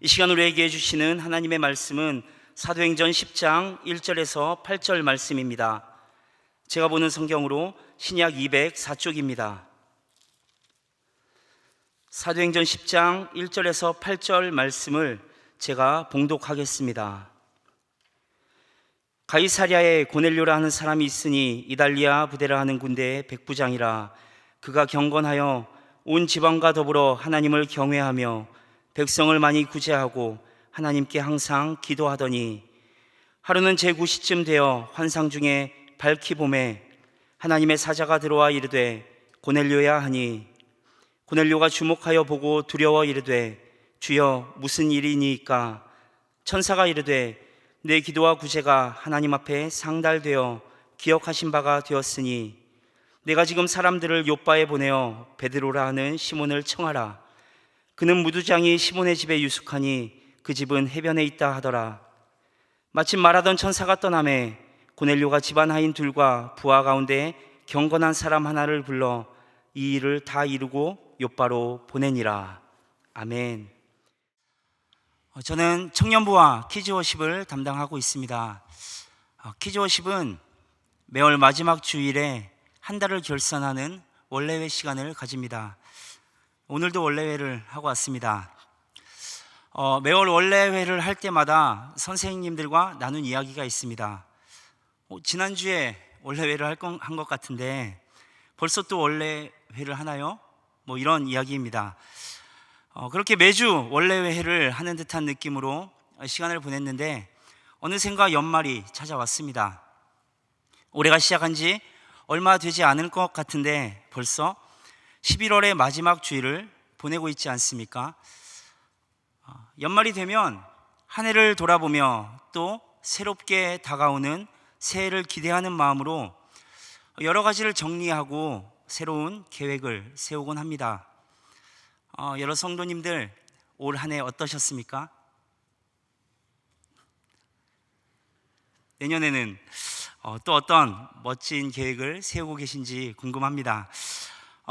이 시간 우리에게 해주시는 하나님의 말씀은 사도행전 10장 1절에서 8절 말씀입니다. 제가 보는 성경으로 신약 204쪽입니다. 사도행전 10장 1절에서 8절 말씀을 제가 봉독하겠습니다. 가이사랴에 고넬료라 하는 사람이 있으니 이달리아 부데라 하는 군대의 백부장이라. 그가 경건하여 온 지방과 더불어 하나님을 경외하며 백성을 많이 구제하고 하나님께 항상 기도하더니, 하루는 제9시쯤 되어 환상 중에 밝히 봄에 하나님의 사자가 들어와 이르되 고넬료야 하니, 고넬료가 주목하여 보고 두려워 이르되 주여 무슨 일이니까? 천사가 이르되 내 기도와 구제가 하나님 앞에 상달되어 기억하신 바가 되었으니 내가 지금 사람들을 요빠에 보내어 베드로라 하는 시몬을 청하라. 그는 무두장이 시몬의 집에 유숙하니 그 집은 해변에 있다 하더라. 마침 말하던 천사가 떠나매 고넬료가 집안 하인 둘과 부하 가운데 경건한 사람 하나를 불러 이 일을 다 이루고 요빠로 보내니라. 아멘. 저는 청년부와 키즈워십을 담당하고 있습니다. 키즈워십은 매월 마지막 주일에 한 달을 결산하는 원래회 시간을 가집니다. 오늘도 원래회를 하고 왔습니다. 매월 원래회를 할 때마다 선생님들과 나눈 이야기가 있습니다. 지난주에 원래회를 한 것 같은데 벌써 또 원래회를 하나요? 이런 이야기입니다. 그렇게 매주 원래회를 하는 듯한 느낌으로 시간을 보냈는데 어느샌가 연말이 찾아왔습니다. 올해가 시작한 지 얼마 되지 않을 것 같은데 벌써 11월의 마지막 주일을 보내고 있지 않습니까? 연말이 되면 한 해를 돌아보며 또 새롭게 다가오는 새해를 기대하는 마음으로 여러 가지를 정리하고 새로운 계획을 세우곤 합니다. 여러 성도님들 올 한 해 어떠셨습니까? 내년에는 또 어떤 멋진 계획을 세우고 계신지 궁금합니다.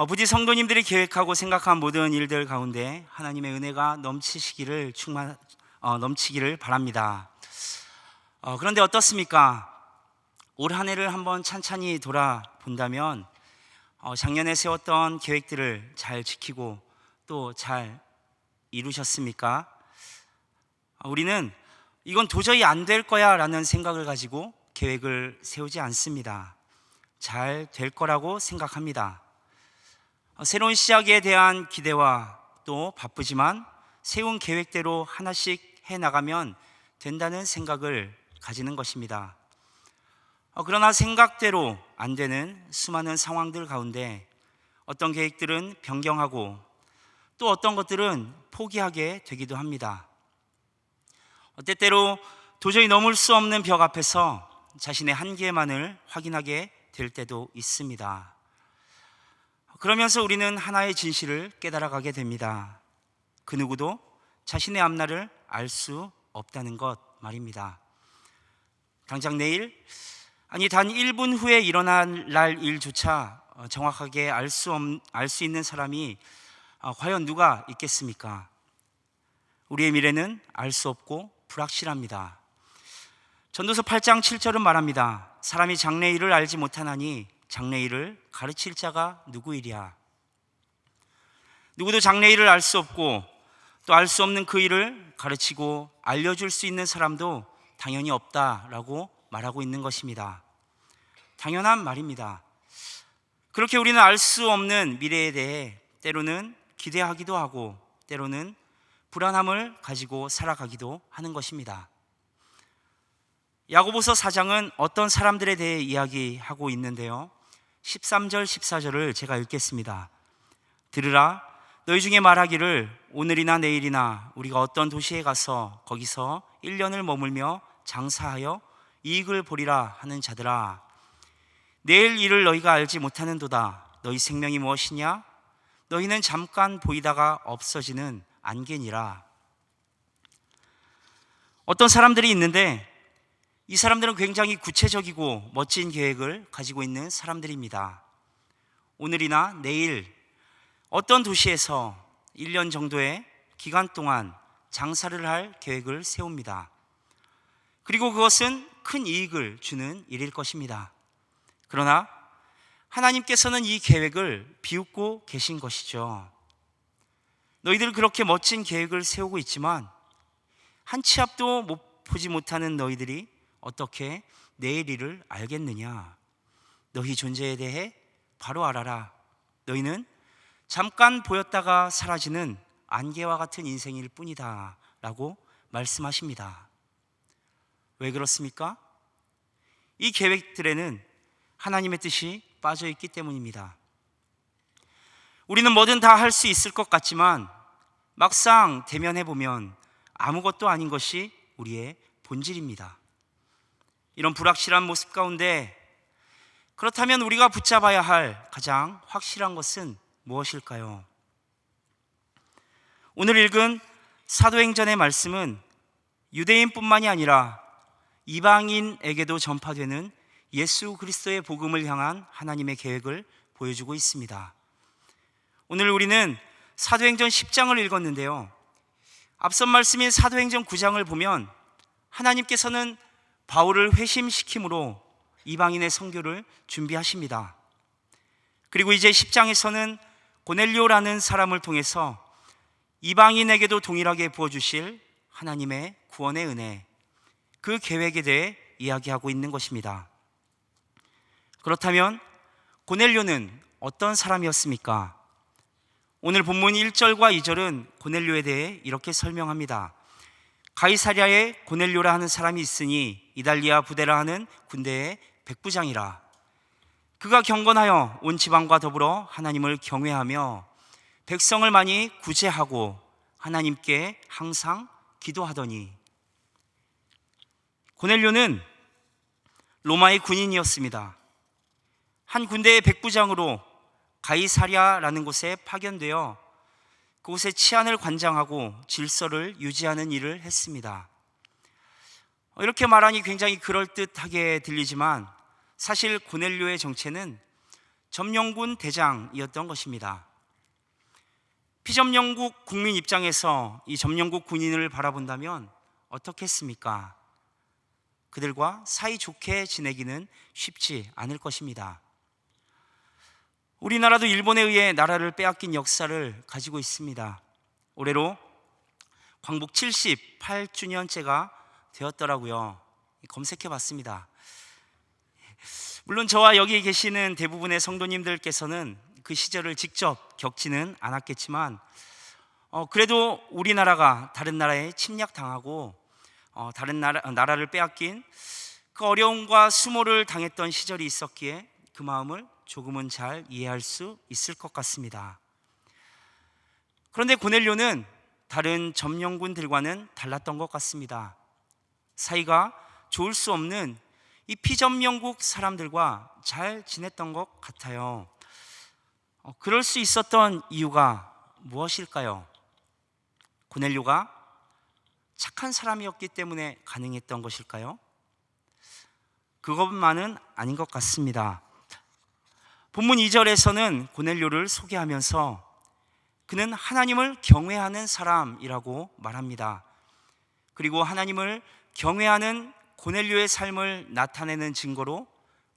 부디 성도님들이 계획하고 생각한 모든 일들 가운데 하나님의 은혜가 넘치기를 바랍니다. 그런데 어떻습니까? 올 한 해를 한번 찬찬히 돌아본다면 작년에 세웠던 계획들을 잘 지키고 또 잘 이루셨습니까? 우리는 이건 도저히 안 될 거야 라는 생각을 가지고 계획을 세우지 않습니다. 잘 될 거라고 생각합니다. 새로운 시작에 대한 기대와 또 바쁘지만 세운 계획대로 하나씩 해나가면 된다는 생각을 가지는 것입니다. 그러나 생각대로 안 되는 수많은 상황들 가운데 어떤 계획들은 변경하고 또 어떤 것들은 포기하게 되기도 합니다. 때때로 도저히 넘을 수 없는 벽 앞에서 자신의 한계만을 확인하게 될 때도 있습니다. 그러면서 우리는 하나의 진실을 깨달아가게 됩니다. 그 누구도 자신의 앞날을 알 수 없다는 것 말입니다. 당장 내일, 아니 단 1분 후에 일어날 날 일조차 정확하게 알 수 있는 사람이 과연 누가 있겠습니까? 우리의 미래는 알 수 없고 불확실합니다. 전도서 8장 7절은 말합니다. 사람이 장래일을 알지 못하나니 장래일을 가르칠 자가 누구이랴. 누구도 장래일을 알 수 없고 또 알 수 없는 그 일을 가르치고 알려줄 수 있는 사람도 당연히 없다라고 말하고 있는 것입니다. 당연한 말입니다. 그렇게 우리는 알 수 없는 미래에 대해 때로는 기대하기도 하고 때로는 불안함을 가지고 살아가기도 하는 것입니다. 야고보서 4장은 어떤 사람들에 대해 이야기하고 있는데요, 13절 14절을 제가 읽겠습니다. 들으라, 너희 중에 말하기를 오늘이나 내일이나 우리가 어떤 도시에 가서 거기서 1년을 머물며 장사하여 이익을 보리라 하는 자들아, 내일 일을 너희가 알지 못하는도다. 너희 생명이 무엇이냐? 너희는 잠깐 보이다가 없어지는 안개니라. 어떤 사람들이 있는데 이 사람들은 굉장히 구체적이고 멋진 계획을 가지고 있는 사람들입니다. 오늘이나 내일 어떤 도시에서 1년 정도의 기간 동안 장사를 할 계획을 세웁니다. 그리고 그것은 큰 이익을 주는 일일 것입니다. 그러나 하나님께서는 이 계획을 비웃고 계신 것이죠. 너희들 그렇게 멋진 계획을 세우고 있지만 한 치 앞도 보지 못하는 너희들이 어떻게 내일 일을 알겠느냐? 너희 존재에 대해 바로 알아라. 너희는 잠깐 보였다가 사라지는 안개와 같은 인생일 뿐이다 라고 말씀하십니다. 왜 그렇습니까? 이 계획들에는 하나님의 뜻이 빠져 있기 때문입니다. 우리는 뭐든 다 할 수 있을 것 같지만 막상 대면해 보면 아무것도 아닌 것이 우리의 본질입니다. 이런 불확실한 모습 가운데 그렇다면 우리가 붙잡아야 할 가장 확실한 것은 무엇일까요? 오늘 읽은 사도행전의 말씀은 유대인뿐만이 아니라 이방인에게도 전파되는 예수 그리스도의 복음을 향한 하나님의 계획을 보여주고 있습니다. 오늘 우리는 사도행전 10장을 읽었는데요. 앞선 말씀인 사도행전 9장을 보면 하나님께서는 바울을 회심시킴으로 이방인의 선교를 준비하십니다. 그리고 이제 10장에서는 고넬료라는 사람을 통해서 이방인에게도 동일하게 부어주실 하나님의 구원의 은혜, 그 계획에 대해 이야기하고 있는 것입니다. 그렇다면 고넬료는 어떤 사람이었습니까? 오늘 본문 1절과 2절은 고넬료에 대해 이렇게 설명합니다. 가이사랴에 고넬료라 하는 사람이 있으니 이달리아 부데라 하는 군대의 백부장이라. 그가 경건하여 온 지방과 더불어 하나님을 경외하며 백성을 많이 구제하고 하나님께 항상 기도하더니. 고넬료는 로마의 군인이었습니다. 한 군대의 백부장으로 가이사랴라는 곳에 파견되어 그곳의 치안을 관장하고 질서를 유지하는 일을 했습니다. 이렇게 말하니 굉장히 그럴듯하게 들리지만 사실 고넬료의 정체는 점령군 대장이었던 것입니다. 피점령국 국민 입장에서 이 점령국 군인을 바라본다면 어떻겠습니까? 그들과 사이좋게 지내기는 쉽지 않을 것입니다. 우리나라도 일본에 의해 나라를 빼앗긴 역사를 가지고 있습니다. 올해로 광복 78주년째가 되었더라고요. 검색해 봤습니다. 물론 저와 여기 계시는 대부분의 성도님들께서는 그 시절을 직접 겪지는 않았겠지만 그래도 우리나라가 다른 나라에 침략당하고 다른 나라를 빼앗긴 그 어려움과 수모를 당했던 시절이 있었기에 그 마음을 조금은 잘 이해할 수 있을 것 같습니다. 그런데 고넬료는 다른 점령군들과는 달랐던 것 같습니다. 사이가 좋을 수 없는 이 피점령국 사람들과 잘 지냈던 것 같아요. 그럴 수 있었던 이유가 무엇일까요? 고넬료가 착한 사람이었기 때문에 가능했던 것일까요? 그것만은 아닌 것 같습니다. 본문 2절에서는 고넬료를 소개하면서 그는 하나님을 경외하는 사람이라고 말합니다. 그리고 하나님을 경외하는 고넬료의 삶을 나타내는 증거로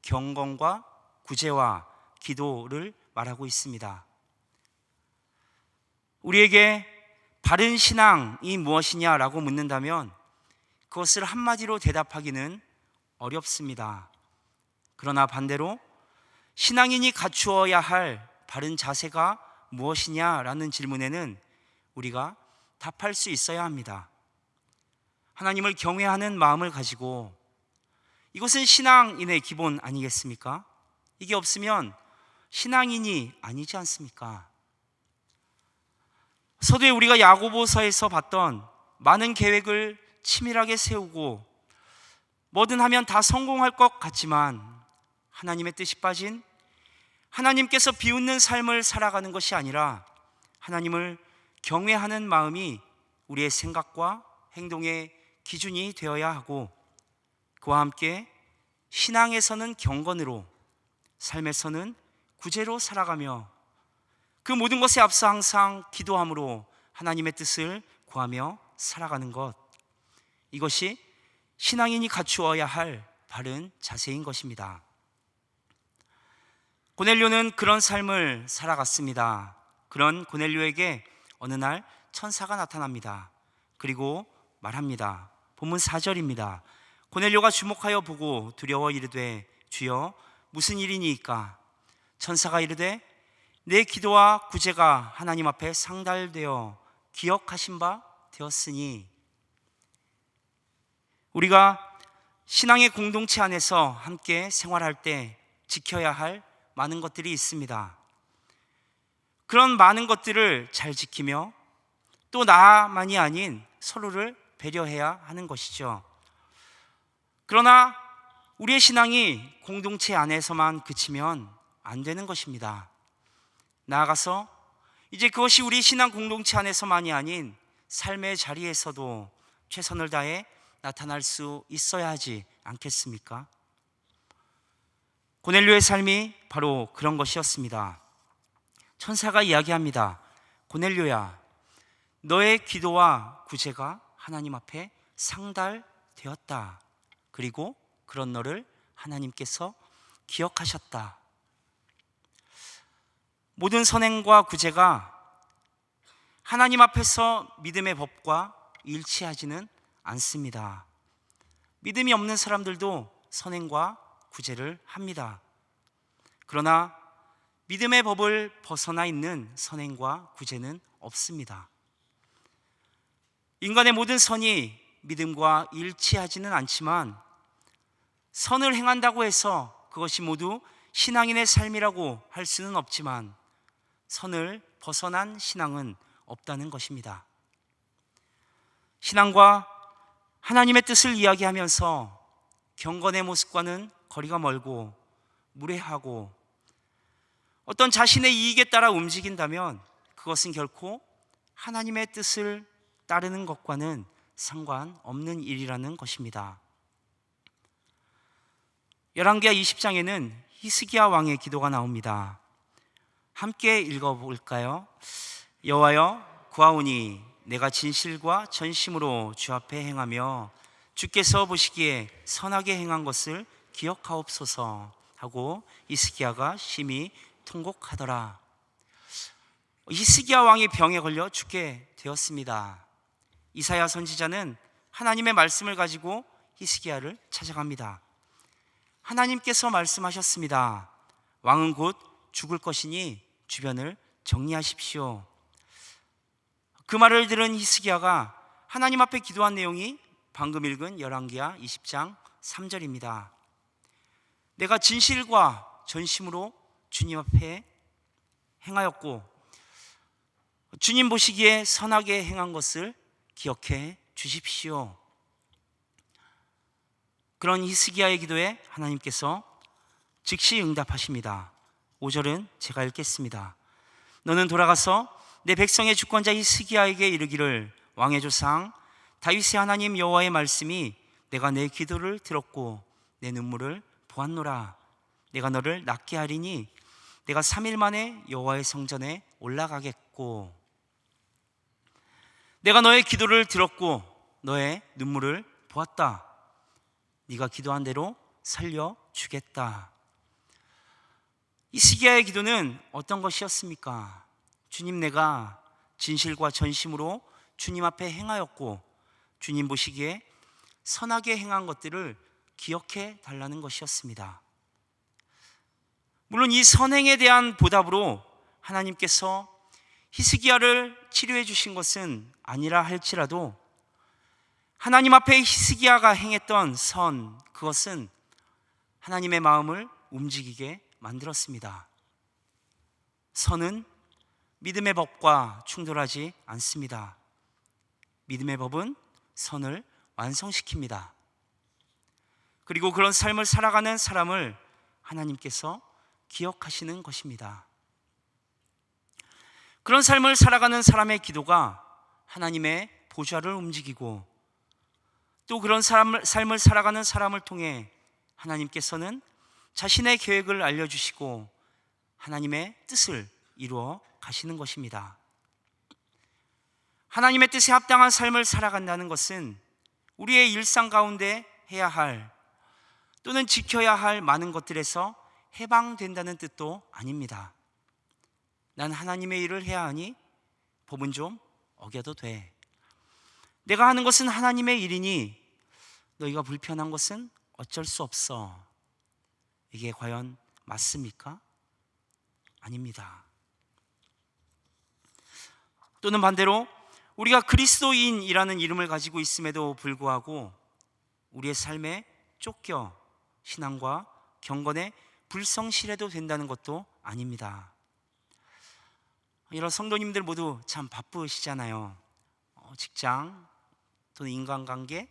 경건과 구제와 기도를 말하고 있습니다. 우리에게 바른 신앙이 무엇이냐라고 묻는다면 그것을 한마디로 대답하기는 어렵습니다. 그러나 반대로 신앙인이 갖추어야 할 바른 자세가 무엇이냐라는 질문에는 우리가 답할 수 있어야 합니다. 하나님을 경외하는 마음을 가지고, 이것은 신앙인의 기본 아니겠습니까? 이게 없으면 신앙인이 아니지 않습니까? 서두에 우리가 야고보서에서 봤던 많은 계획을 치밀하게 세우고 뭐든 하면 다 성공할 것 같지만 하나님의 뜻이 빠진, 하나님께서 비웃는 삶을 살아가는 것이 아니라 하나님을 경외하는 마음이 우리의 생각과 행동의 기준이 되어야 하고, 그와 함께 신앙에서는 경건으로, 삶에서는 구제로 살아가며 그 모든 것에 앞서 항상 기도함으로 하나님의 뜻을 구하며 살아가는 것, 이것이 신앙인이 갖추어야 할 바른 자세인 것입니다. 고넬료는 그런 삶을 살아갔습니다. 그런 고넬료에게 어느 날 천사가 나타납니다. 그리고 말합니다. 본문 4절입니다. 고넬료가 주목하여 보고 두려워 이르되 주여 무슨 일이니이까? 천사가 이르되 내 기도와 구제가 하나님 앞에 상달되어 기억하신 바 되었으니. 우리가 신앙의 공동체 안에서 함께 생활할 때 지켜야 할 많은 것들이 있습니다. 그런 많은 것들을 잘 지키며 또 나만이 아닌 서로를 배려해야 하는 것이죠. 그러나 우리의 신앙이 공동체 안에서만 그치면 안 되는 것입니다. 나아가서 이제 그것이 우리 신앙 공동체 안에서만이 아닌 삶의 자리에서도 최선을 다해 나타날 수 있어야 하지 않겠습니까? 고넬료의 삶이 바로 그런 것이었습니다. 천사가 이야기합니다. 고넬료야, 너의 기도와 구제가 하나님 앞에 상달되었다. 그리고 그런 너를 하나님께서 기억하셨다. 모든 선행과 구제가 하나님 앞에서 믿음의 법과 일치하지는 않습니다. 믿음이 없는 사람들도 선행과 구제를 합니다. 그러나 믿음의 법을 벗어나 있는 선행과 구제는 없습니다. 인간의 모든 선이 믿음과 일치하지는 않지만 선을 행한다고 해서 그것이 모두 신앙인의 삶이라고 할 수는 없지만 선을 벗어난 신앙은 없다는 것입니다. 신앙과 하나님의 뜻을 이야기하면서 경건의 모습과는 거리가 멀고 무례하고 어떤 자신의 이익에 따라 움직인다면 그것은 결코 하나님의 뜻을 따르는 것과는 상관없는 일이라는 것입니다. 열왕기하 20장에는 히스기야 왕의 기도가 나옵니다. 함께 읽어볼까요? 여호와여 구하오니 내가 진실과 전심으로 주 앞에 행하며 주께서 보시기에 선하게 행한 것을 기억하옵소서 하고 히스기야가 심히 통곡하더라. 히스기야 왕이 병에 걸려 죽게 되었습니다. 이사야 선지자는 하나님의 말씀을 가지고 히스기야를 찾아갑니다. 하나님께서 말씀하셨습니다. 왕은 곧 죽을 것이니 주변을 정리하십시오. 그 말을 들은 히스기야가 하나님 앞에 기도한 내용이 방금 읽은 열왕기하 20장 3절입니다. 내가 진실과 전심으로 주님 앞에 행하였고 주님 보시기에 선하게 행한 것을 기억해 주십시오. 그런 히스기야의 기도에 하나님께서 즉시 응답하십니다. 5절은 제가 읽겠습니다. 너는 돌아가서 내 백성의 주권자 히스기야에게 이르기를 왕의 조상 다윗의 하나님 여호와의 말씀이 내가 내 기도를 들었고 내 눈물을 보았노라. 내가 너를 낫게 하리니 내가 3일 만에 여호와의 성전에 올라가겠고 내가 너의 기도를 들었고 너의 눈물을 보았다. 네가 기도한 대로 살려주겠다. 히스기야의 기도는 어떤 것이었습니까? 주님, 내가 진실과 전심으로 주님 앞에 행하였고 주님 보시기에 선하게 행한 것들을 기억해 달라는 것이었습니다. 물론 이 선행에 대한 보답으로 하나님께서 히스기야를 치료해 주신 것은 아니라 할지라도 하나님 앞에 히스기야가 행했던 선, 그것은 하나님의 마음을 움직이게 만들었습니다. 선은 믿음의 법과 충돌하지 않습니다. 믿음의 법은 선을 완성시킵니다. 그리고 그런 삶을 살아가는 사람을 하나님께서 기억하시는 것입니다. 그런 삶을 살아가는 사람의 기도가 하나님의 보좌를 움직이고 또 그런 삶을 살아가는 사람을 통해 하나님께서는 자신의 계획을 알려주시고 하나님의 뜻을 이루어 가시는 것입니다. 하나님의 뜻에 합당한 삶을 살아간다는 것은 우리의 일상 가운데 해야 할 또는 지켜야 할 많은 것들에서 해방된다는 뜻도 아닙니다. 난 하나님의 일을 해야 하니 법은 좀 어겨도 돼. 내가 하는 것은 하나님의 일이니 너희가 불편한 것은 어쩔 수 없어. 이게 과연 맞습니까? 아닙니다. 또는 반대로 우리가 그리스도인이라는 이름을 가지고 있음에도 불구하고 우리의 삶에 쫓겨 신앙과 경건에 불성실해도 된다는 것도 아닙니다. 이런 성도님들 모두 참 바쁘시잖아요. 직장 또는 인간관계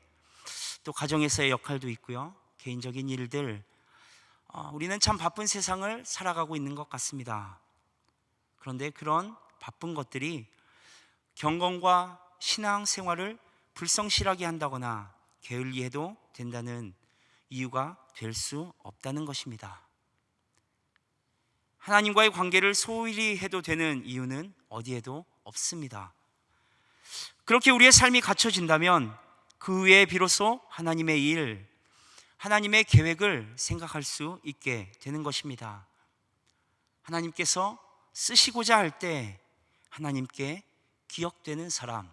또 가정에서의 역할도 있고요. 개인적인 일들, 우리는 참 바쁜 세상을 살아가고 있는 것 같습니다. 그런데 그런 바쁜 것들이 경건과 신앙생활을 불성실하게 한다거나 게을리해도 된다는 이유가 될 수 없다는 것입니다. 하나님과의 관계를 소홀히 해도 되는 이유는 어디에도 없습니다. 그렇게 우리의 삶이 갖춰진다면 그 외에 비로소 하나님의 일, 하나님의 계획을 생각할 수 있게 되는 것입니다. 하나님께서 쓰시고자 할 때 하나님께 기억되는 사람,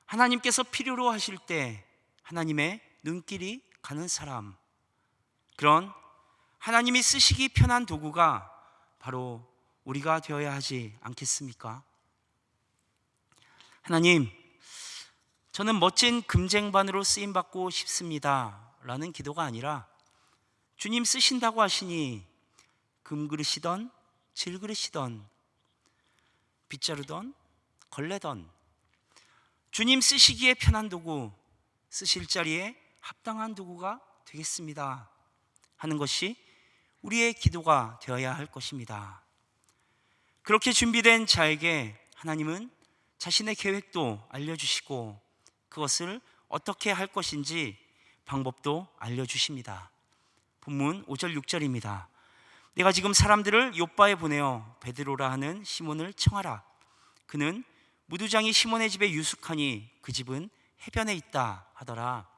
하나님께서 필요로 하실 때 하나님의 눈길이 가는 사람, 그런 하나님이 쓰시기 편한 도구가 바로 우리가 되어야 하지 않겠습니까? 하나님, 저는 멋진 금쟁반으로 쓰임받고 싶습니다 라는 기도가 아니라 주님 쓰신다고 하시니 금그릇이던 질그릇이던 빗자루던 걸레던 주님 쓰시기에 편한 도구, 쓰실 자리에 합당한 도구가 되겠습니다 하는 것이 우리의 기도가 되어야 할 것입니다. 그렇게 준비된 자에게 하나님은 자신의 계획도 알려주시고 그것을 어떻게 할 것인지 방법도 알려주십니다. 본문 5절 6절입니다. 내가 지금 사람들을 욥바에 보내어 베드로라 하는 시몬을 청하라. 그는 무두장이 시몬의 집에 유숙하니 그 집은 해변에 있다 하더라.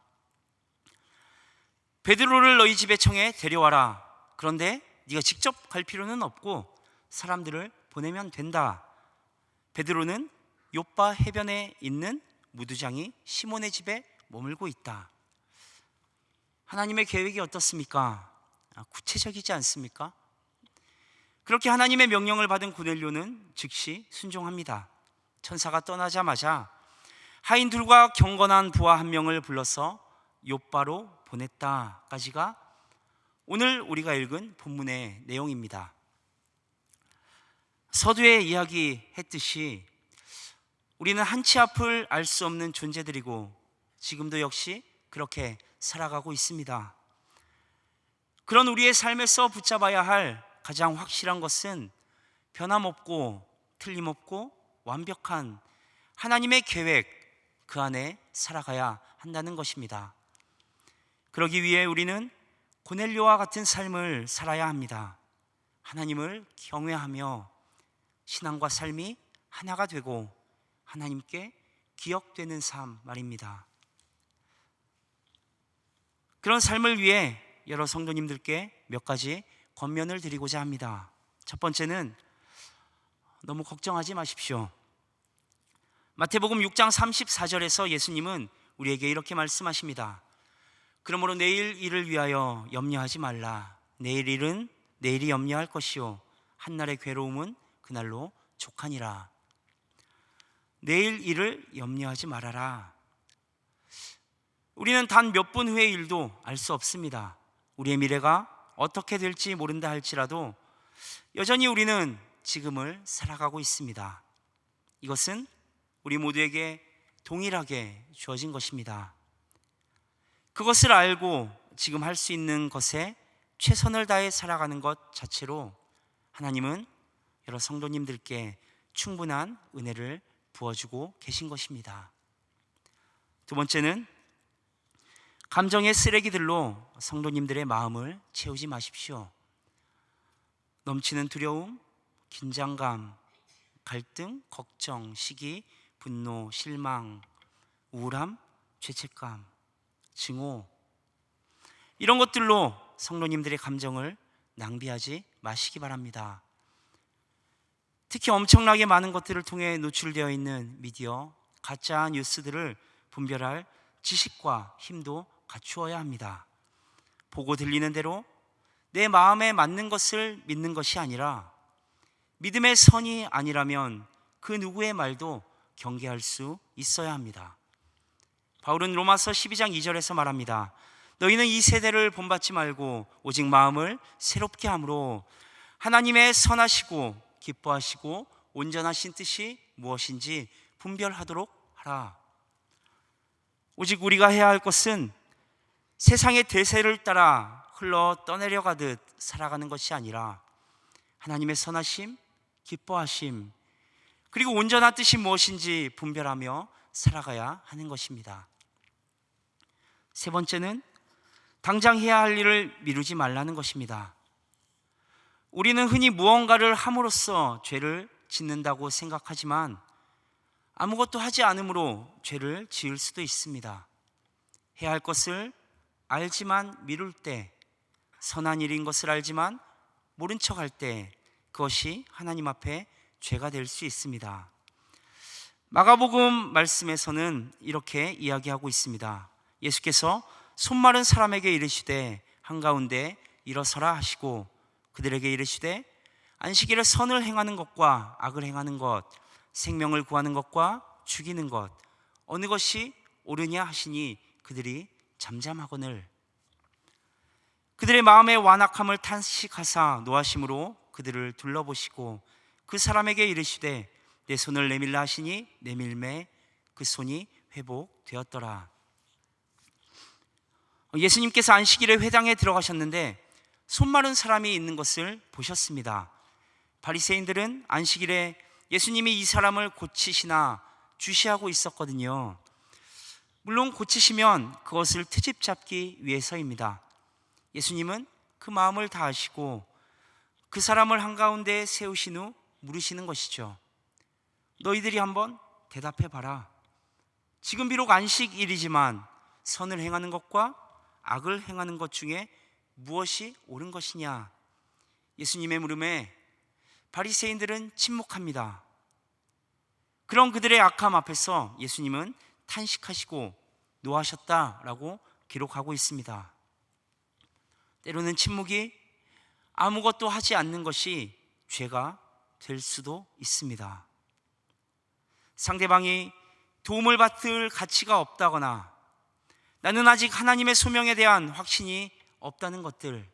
베드로를 너희 집에 청해 데려와라. 그런데 네가 직접 갈 필요는 없고 사람들을 보내면 된다. 베드로는 욥바 해변에 있는 무두장이 시몬의 집에 머물고 있다. 하나님의 계획이 어떻습니까? 구체적이지 않습니까? 그렇게 하나님의 명령을 받은 고넬료는 즉시 순종합니다. 천사가 떠나자마자 하인 둘과 경건한 부하 한 명을 불러서 욥바로 보냈다까지가 오늘 우리가 읽은 본문의 내용입니다. 서두에 이야기했듯이 우리는 한치 앞을 알 수 없는 존재들이고 지금도 역시 그렇게 살아가고 있습니다. 그런 우리의 삶에서 붙잡아야 할 가장 확실한 것은 변함없고 틀림없고 완벽한 하나님의 계획, 그 안에 살아가야 한다는 것입니다. 그러기 위해 우리는 고넬료와 같은 삶을 살아야 합니다. 하나님을 경외하며 신앙과 삶이 하나가 되고 하나님께 기억되는 삶 말입니다. 그런 삶을 위해 여러 성도님들께 몇 가지 권면을 드리고자 합니다. 첫 번째는 너무 걱정하지 마십시오. 마태복음 6장 34절에서 예수님은 우리에게 이렇게 말씀하십니다. 그러므로 내일 일을 위하여 염려하지 말라. 내일 일은 내일이 염려할 것이요 한날의 괴로움은 그날로 족하니라. 내일 일을 염려하지 말아라. 우리는 단 몇 분 후의 일도 알 수 없습니다. 우리의 미래가 어떻게 될지 모른다 할지라도 여전히 우리는 지금을 살아가고 있습니다. 이것은 우리 모두에게 동일하게 주어진 것입니다. 그것을 알고 지금 할 수 있는 것에 최선을 다해 살아가는 것 자체로 하나님은 여러 성도님들께 충분한 은혜를 부어주고 계신 것입니다. 두 번째는 감정의 쓰레기들로 성도님들의 마음을 채우지 마십시오. 넘치는 두려움, 긴장감, 갈등, 걱정, 시기, 분노, 실망, 우울함, 죄책감, 증오, 이런 것들로 성도님들의 감정을 낭비하지 마시기 바랍니다. 특히 엄청나게 많은 것들을 통해 노출되어 있는 미디어, 가짜 뉴스들을 분별할 지식과 힘도 갖추어야 합니다. 보고 들리는 대로 내 마음에 맞는 것을 믿는 것이 아니라 믿음의 선이 아니라면 그 누구의 말도 경계할 수 있어야 합니다. 바울은 로마서 12장 2절에서 말합니다. 너희는 이 세대를 본받지 말고 오직 마음을 새롭게 함으로 하나님의 선하시고 기뻐하시고 온전하신 뜻이 무엇인지 분별하도록 하라. 오직 우리가 해야 할 것은 세상의 대세를 따라 흘러 떠내려가듯 살아가는 것이 아니라 하나님의 선하심, 기뻐하심, 그리고 온전한 뜻이 무엇인지 분별하며 살아가야 하는 것입니다. 세 번째는 당장 해야 할 일을 미루지 말라는 것입니다. 우리는 흔히 무언가를 함으로써 죄를 짓는다고 생각하지만 아무것도 하지 않음으로 죄를 지을 수도 있습니다. 해야 할 것을 알지만 미룰 때, 선한 일인 것을 알지만 모른 척할 때 그것이 하나님 앞에 죄가 될 수 있습니다. 마가복음 말씀에서는 이렇게 이야기하고 있습니다. 예수께서 손 마른 사람에게 이르시되 한가운데 일어서라 하시고 그들에게 이르시되 안식일에 선을 행하는 것과 악을 행하는 것, 생명을 구하는 것과 죽이는 것 어느 것이 옳으냐 하시니 그들이 잠잠하거늘 그들의 마음의 완악함을 탄식하사 노하심으로 그들을 둘러보시고 그 사람에게 이르시되 내 손을 내밀라 하시니 내밀매 그 손이 회복되었더라. 예수님께서 안식일에 회당에 들어가셨는데 손 마른 사람이 있는 것을 보셨습니다. 바리새인들은 안식일에 예수님이 이 사람을 고치시나 주시하고 있었거든요. 물론 고치시면 그것을 트집 잡기 위해서입니다. 예수님은 그 마음을 다 아시고 그 사람을 한가운데 세우신 후 물으시는 것이죠. 너희들이 한번 대답해 봐라. 지금 비록 안식일이지만 선을 행하는 것과 악을 행하는 것 중에 무엇이 옳은 것이냐? 예수님의 물음에 바리새인들은 침묵합니다. 그런 그들의 악함 앞에서 예수님은 탄식하시고 노하셨다라고 기록하고 있습니다. 때로는 침묵이 아무것도 하지 않는 것이 죄가 될 수도 있습니다. 상대방이 도움을 받을 가치가 없다거나 나는 아직 하나님의 소명에 대한 확신이 없다는 것들,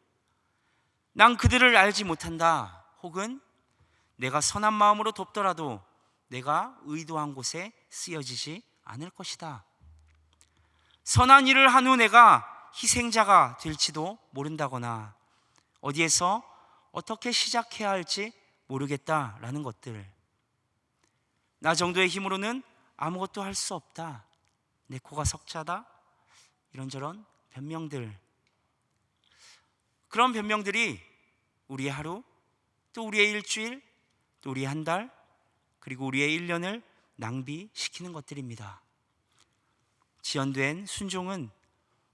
난 그들을 알지 못한다, 혹은 내가 선한 마음으로 돕더라도 내가 의도한 곳에 쓰여지지 않을 것이다. 선한 일을 한 후 내가 희생자가 될지도 모른다거나 어디에서 어떻게 시작해야 할지 모르겠다라는 것들, 나 정도의 힘으로는 아무것도 할 수 없다, 내 코가 석자다, 이런저런 변명들, 그런 변명들이 우리의 하루, 또 우리의 일주일, 또 우리의 한 달, 그리고 우리의 1년을 낭비시키는 것들입니다. 지연된 순종은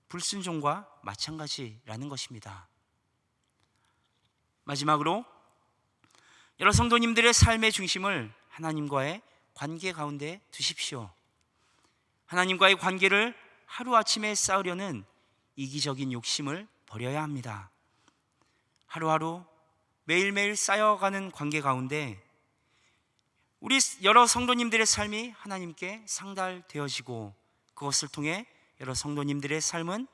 불순종과 마찬가지라는 것입니다. 마지막으로 여러 성도님들의 삶의 중심을 하나님과의 관계 가운데 두십시오. 하나님과의 관계를 하루아침에 쌓으려는 이기적인 욕심을 버려야 합니다. 하루하루 매일매일 쌓여가는 관계 가운데 우리 여러 성도님들의 삶이 하나님께 상달되어지고 그것을 통해 여러 성도님들의 삶은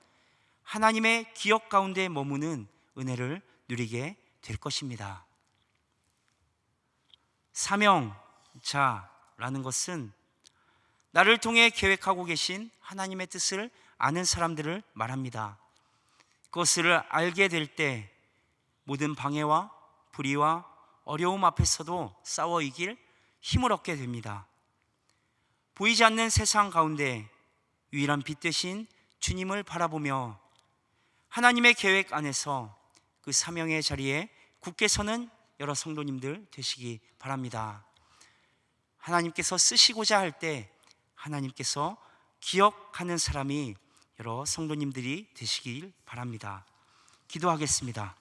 하나님의 기억 가운데 머무는 은혜를 누리게 될 것입니다. 사명자라는 것은 나를 통해 계획하고 계신 하나님의 뜻을 아는 사람들을 말합니다. 그것을 알게 될 때 모든 방해와 불의와 어려움 앞에서도 싸워 이길 힘을 얻게 됩니다. 보이지 않는 세상 가운데 유일한 빛 되신 주님을 바라보며 하나님의 계획 안에서 그 사명의 자리에 굳게 서는 여러 성도님들 되시기 바랍니다. 하나님께서 쓰시고자 할 때 하나님께서 기억하는 사람이 여러 성도님들이 되시길 바랍니다. 기도하겠습니다.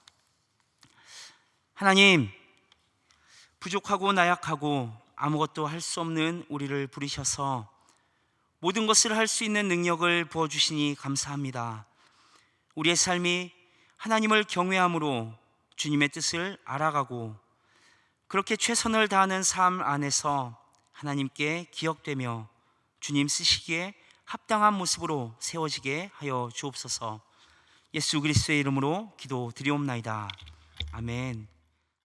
하나님, 부족하고 나약하고 아무것도 할 수 없는 우리를 부르셔서 모든 것을 할 수 있는 능력을 부어주시니 감사합니다. 우리의 삶이 하나님을 경외함으로 주님의 뜻을 알아가고 그렇게 최선을 다하는 삶 안에서 하나님께 기억되며 주님 쓰시기에 합당한 모습으로 세워지게 하여 주옵소서. 예수 그리스도의 이름으로 기도드리옵나이다. 아멘.